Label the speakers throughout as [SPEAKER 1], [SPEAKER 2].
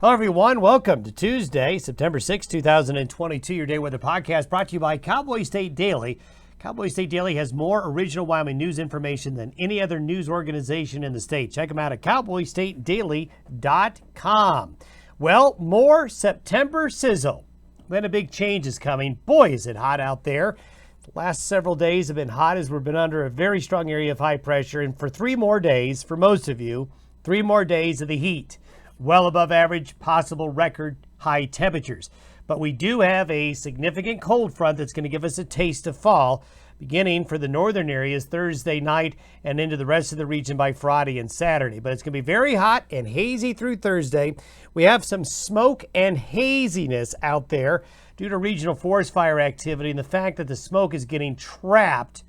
[SPEAKER 1] Hello, everyone. Welcome to Tuesday, September 6, 2022, your Day Weather Podcast brought to you by Cowboy State Daily. Cowboy State Daily has more original Wyoming news information than any other news organization in the state. Check them out at cowboystatedaily.com. Well, more September sizzle. Then a big change is coming. Boy, is it hot out there. The last several days have been hot as we've been under a very strong area of high pressure. And for 3 more days, for most of you, 3 more days of the heat. Well above average, possible record high temperatures. But we do have a significant cold front that's going to give us a taste of fall, beginning for the northern areas Thursday night and into the rest of the region by Friday and Saturday. But it's going to be very hot and hazy through Thursday. We have some smoke and haziness out there due to regional forest fire activity and the fact that the smoke is getting trapped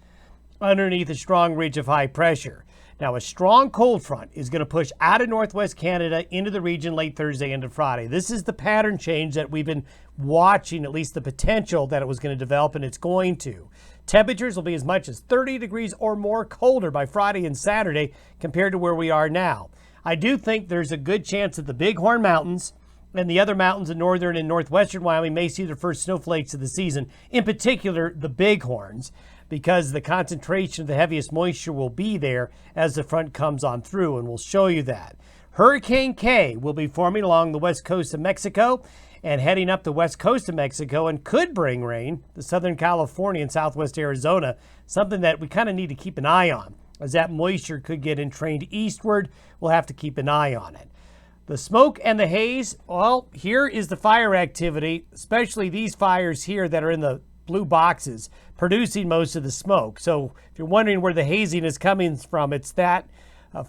[SPEAKER 1] underneath a strong ridge of high pressure. Now, a strong cold front is going to push out of northwest Canada into the region late Thursday into Friday. This is the pattern change that we've been watching, at least the potential that it was going to develop, and it's going to. Temperatures will be as much as 30 degrees or more colder by Friday and Saturday compared to where we are now. I do think there's a good chance that the Bighorn Mountains and the other mountains in northern and northwestern Wyoming may see their first snowflakes of the season, in particular the Bighorns, because the concentration of the heaviest moisture will be there as the front comes on through, and we'll show you that. Hurricane K will be forming along the west coast of Mexico and heading up the west coast of Mexico and could bring rain to southern California and southwest Arizona, something that we kind of need to keep an eye on. As that moisture could get entrained eastward, we'll have to keep an eye on it. The smoke and the haze, well, here is the fire activity, especially these fires here that are in the blue boxes producing most of the smoke. So if you're wondering where the haziness is coming from, it's that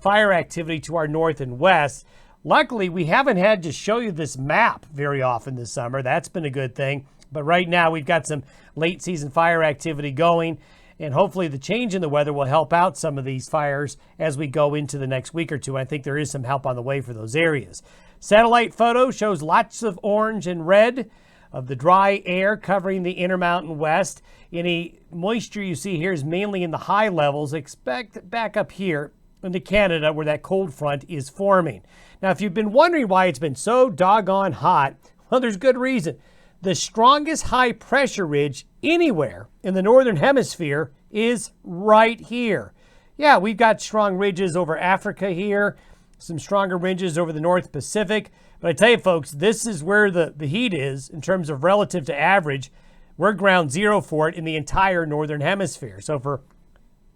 [SPEAKER 1] fire activity to our north and west. Luckily, we haven't had to show you this map very often this summer. That's been a good thing. But right now, we've got some late season fire activity going, and hopefully the change in the weather will help out some of these fires as we go into the next week or two. I think there is some help on the way for those areas. Satellite photo shows lots of orange and red of the dry air covering the Intermountain West. Any moisture you see here is mainly in the high levels. Expect back up here into Canada where that cold front is forming. Now, if you've been wondering why it's been so doggone hot, well, there's good reason. The strongest high pressure ridge anywhere in the northern hemisphere is right here. Yeah, we've got strong ridges over Africa here, some stronger ridges over the North Pacific. But I tell you, folks, this is where the heat is in terms of relative to average. We're ground zero for it in the entire northern hemisphere. So if we're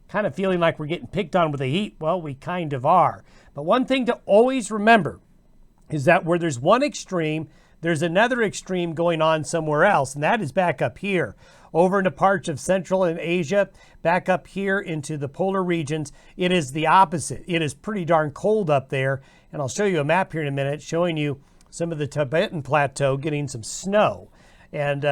[SPEAKER 1] kind of feeling like we're getting picked on with the heat, well, we kind of are. But one thing to always remember is that where there's one extreme, there's another extreme going on somewhere else, and that is back up here. Over into parts of Central and Asia, back up here into the polar regions, it is the opposite. It is pretty darn cold up there, and I'll show you a map here in a minute showing you some of the Tibetan Plateau getting some snow. And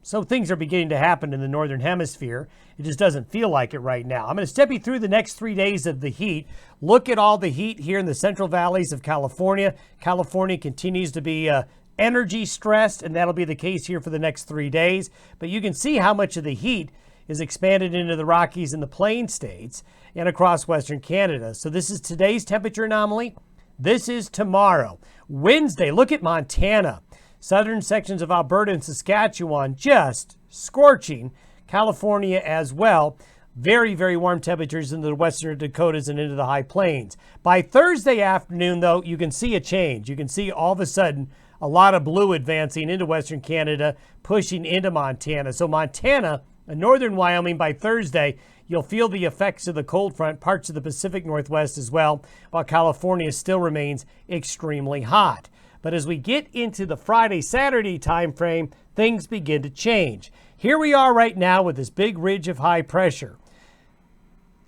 [SPEAKER 1] so things are beginning to happen in the northern hemisphere. It just doesn't feel like it right now. I'm going to step you through the next 3 days of the heat. Look at all the heat here in the central valleys of California. California continues to be energy stressed, and that'll be the case here for the next 3 days. But you can see how much of the heat is expanded into the Rockies and the Plain States and across Western Canada. So this is today's temperature anomaly. This is tomorrow. Wednesday, look at Montana. Southern sections of Alberta and Saskatchewan just scorching. California as well. Very, very warm temperatures in the western Dakotas and into the high plains. By Thursday afternoon, though, you can see a change. You can see all of a sudden a lot of blue advancing into western Canada, pushing into Montana. So Montana and northern Wyoming by Thursday, you'll feel the effects of the cold front, parts of the Pacific Northwest as well, while California still remains extremely hot. But as we get into the Friday-Saturday time frame, things begin to change. Here we are right now with this big ridge of high pressure.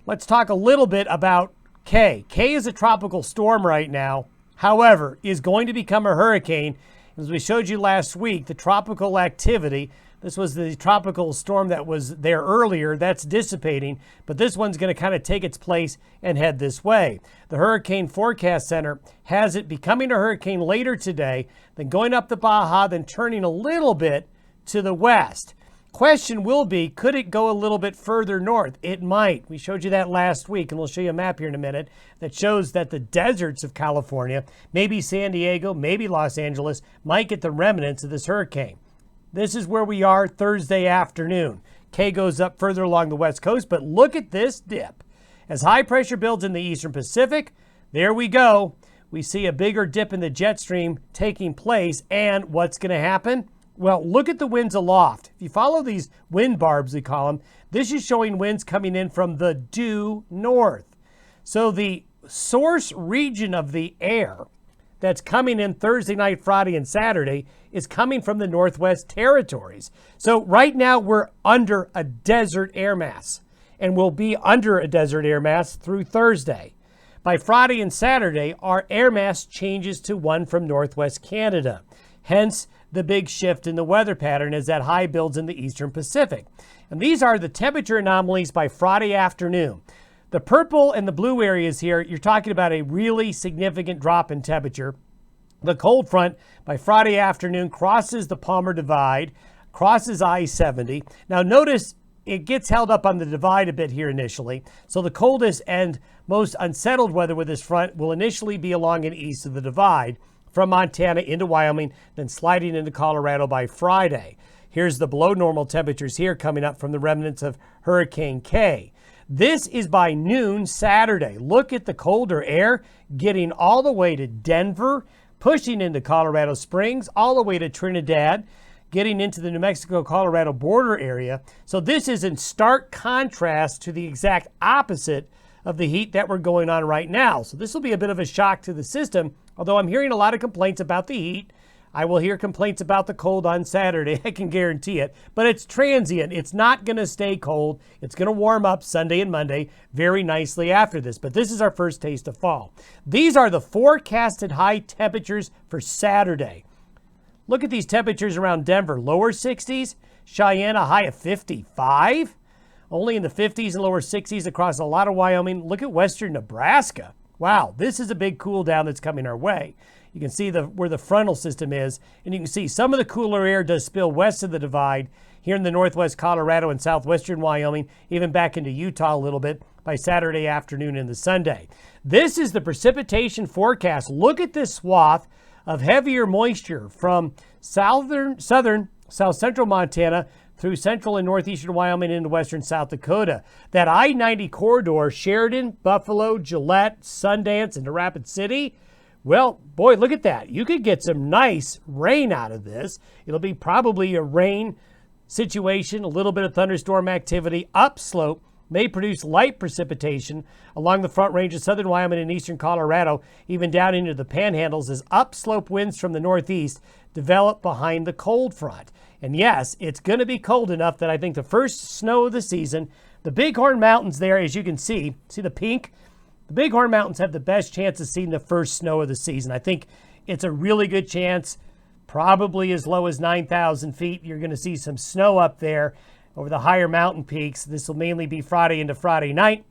[SPEAKER 1] Let's talk a little bit about K. K is a tropical storm right now. However, is going to become a hurricane. As we showed you last week, the tropical activity, this was the tropical storm that was there earlier, that's dissipating, but this one's going to kind of take its place and head this way. The Hurricane Forecast Center has it becoming a hurricane later today, then going up the Baja, then turning a little bit to the west. Question will be, could it go a little bit further north? It might. We showed you that last week, and we'll show you a map here in a minute that shows that the deserts of California, maybe San Diego, maybe Los Angeles, might get the remnants of this hurricane. This is where we are Thursday afternoon. K goes up further along the west coast, but look at this dip. As high pressure builds in the eastern Pacific, there we go. We see a bigger dip in the jet stream taking place, and what's going to happen? Well, look at the winds aloft. If you follow these wind barbs, we call them, this is showing winds coming in from the due north. So the source region of the air that's coming in Thursday night, Friday, and Saturday is coming from the Northwest Territories. So right now we're under a desert air mass, and we'll be under a desert air mass through Thursday. By Friday and Saturday, our air mass changes to one from Northwest Canada. Hence, the big shift in the weather pattern as that high builds in the eastern Pacific. And these are the temperature anomalies by Friday afternoon. The purple and the blue areas here, you're talking about a really significant drop in temperature. The cold front by Friday afternoon crosses the Palmer Divide, crosses I-70. Now notice it gets held up on the divide a bit here initially. So the coldest and most unsettled weather with this front will initially be along and east of the divide, from Montana into Wyoming, then sliding into Colorado by Friday. Here's the below normal temperatures here coming up from the remnants of Hurricane K. This is by noon Saturday. Look at the colder air getting all the way to Denver, pushing into Colorado Springs, all the way to Trinidad, getting into the New Mexico-Colorado border area. So this is in stark contrast to the exact opposite of the heat that we're going on right now. So this will be a bit of a shock to the system, although I'm hearing a lot of complaints about the heat. I will hear complaints about the cold on Saturday, I can guarantee it, but it's transient. It's not going to stay cold. It's going to warm up Sunday and Monday very nicely after this, but this is our first taste of fall. These are the forecasted high temperatures for Saturday. Look at these temperatures around Denver, lower 60s, Cheyenne a high of 55, only in the 50s and lower 60s across a lot of Wyoming. Look at western Nebraska. Wow, this is a big cool down that's coming our way. You can see where the frontal system is, and you can see some of the cooler air does spill west of the divide here in the northwest Colorado and southwestern Wyoming, even back into Utah a little bit by Saturday afternoon into Sunday. This is the precipitation forecast. Look at this swath of heavier moisture from south central Montana through central and northeastern Wyoming into western South Dakota. That I-90 corridor, Sheridan, Buffalo, Gillette, Sundance, into Rapid City. Well, boy, look at that. You could get some nice rain out of this. It'll be probably a rain situation, a little bit of thunderstorm activity. Upslope may produce light precipitation along the front range of southern Wyoming and eastern Colorado, even down into the panhandles as upslope winds from the northeast develop behind the cold front. And yes, it's going to be cold enough that I think the first snow of the season, the Bighorn Mountains there, as you can see the pink? The Bighorn Mountains have the best chance of seeing the first snow of the season. I think it's a really good chance, probably as low as 9,000 feet. You're going to see some snow up there over the higher mountain peaks. This will mainly be Friday into Friday night,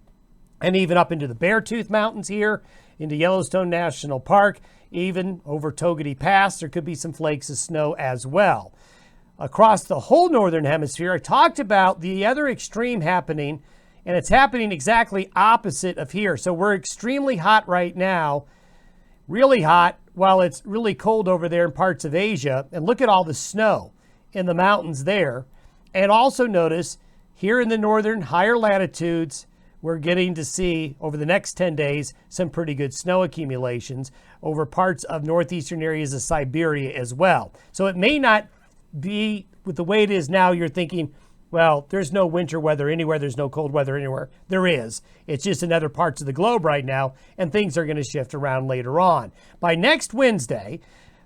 [SPEAKER 1] and even up into the Beartooth Mountains here, into Yellowstone National Park, even over Togety Pass. There could be some flakes of snow as well. Across the whole northern hemisphere, I talked about the other extreme happening, and it's happening exactly opposite of here. So we're extremely hot right now, really hot, while it's really cold over there in parts of Asia. And look at all the snow in the mountains there. And also notice here in the northern higher latitudes, we're getting to see over the next 10 days some pretty good snow accumulations over parts of northeastern areas of Siberia as well. So it may not be with the way it is now. You're thinking, well, there's no winter weather anywhere. There's no cold weather anywhere. There is. It's just in other parts of the globe right now, and things are going to shift around later on. By next Wednesday,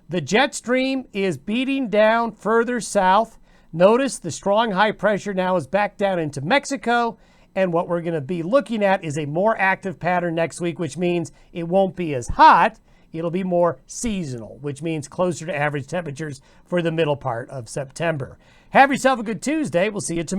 [SPEAKER 1] the jet stream is beating down further south. Notice the strong high pressure now is back down into Mexico, and what we're going to be looking at is a more active pattern next week, which means it won't be as hot. It'll be more seasonal, which means closer to average temperatures for the middle part of September. Have yourself a good Tuesday. We'll see you tomorrow.